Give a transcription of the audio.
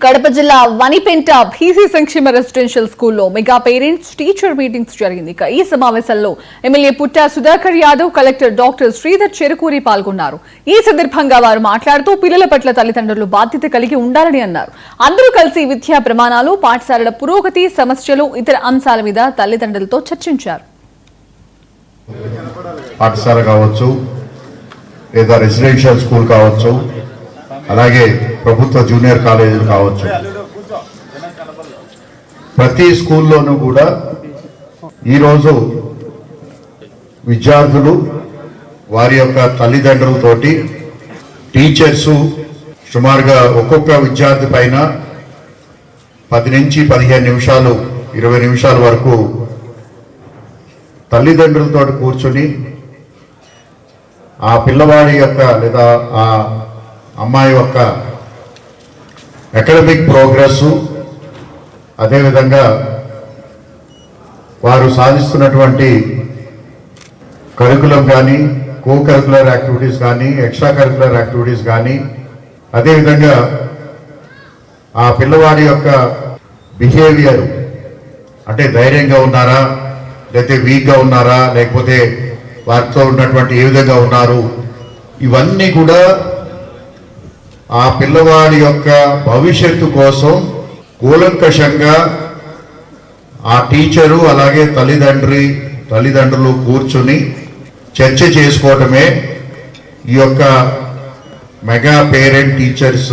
కడప జిల్లా వనిపెంట బీసీ సంక్షేమ రెసిడెన్షియల్ స్కూల్లో మెగా పేరెంట్స్ టీచర్ మీటింగ్స్ జరిగింది. ఈ సమావేశంలో ఎమ్మెల్యే పుట్టా సుధాకర్ యాదవ్, కలెక్టర్ డాక్టర్ శ్రీధర్ చెరుకూరి పాల్గొన్నారు. ఈ సందర్భంగా వారు మాట్లాడుతూ పిల్లల పట్ల తల్లిదండ్రులు బాధ్యత కలిగి ఉండాలని అన్నారు. అందరూ కలిసి విద్యా ప్రమాణాలు, పాఠశాలల పురోగతి, సమస్యలు, ఇతర అంశాల మీద తల్లిదండ్రులతో చర్చించారు. పాఠశాల కావచ్చు లేదా రెసిడెన్షియల్ స్కూల్ కావచ్చు, అలాగే ప్రభుత్వ జూనియర్ కాలేజీలు కావచ్చు, ప్రతి స్కూల్లోనూ కూడా ఈరోజు విద్యార్థులు వారి యొక్క తల్లిదండ్రులతోటి టీచర్సు సుమారుగా ఒక్కొక్క విద్యార్థి పైన 10 నుంచి 15 నిమిషాలు 20 నిమిషాల వరకు తల్లిదండ్రులతో కూర్చొని ఆ పిల్లవాడి యొక్క లేదా ఆ అమ్మాయి యొక్క అకాడమిక్ ప్రోగ్రెస్, అదేవిధంగా వారు సాధిస్తున్నటువంటి కరికులం కానీ, కో కరికులర్ యాక్టివిటీస్ కానీ, ఎక్స్ట్రా కరికులర్ యాక్టివిటీస్ కానీ, అదేవిధంగా ఆ పిల్లవాడి యొక్క బిహేవియర్, అంటే ధైర్యంగా ఉన్నారా, లేకపోతే వీక్గా ఉన్నారా, లేకపోతే వారితో ఉన్నటువంటి ఏ విధంగా ఉన్నారు, ఇవన్నీ కూడా ఆ పిల్లవాడి యొక్క భవిష్యత్తు కోసం కూలంకషంగా ఆ టీచరు అలాగే తల్లిదండ్రులు కూర్చుని చర్చ చేసుకోవటమే ఈ యొక్క మెగా పేరెంట్ టీచర్స్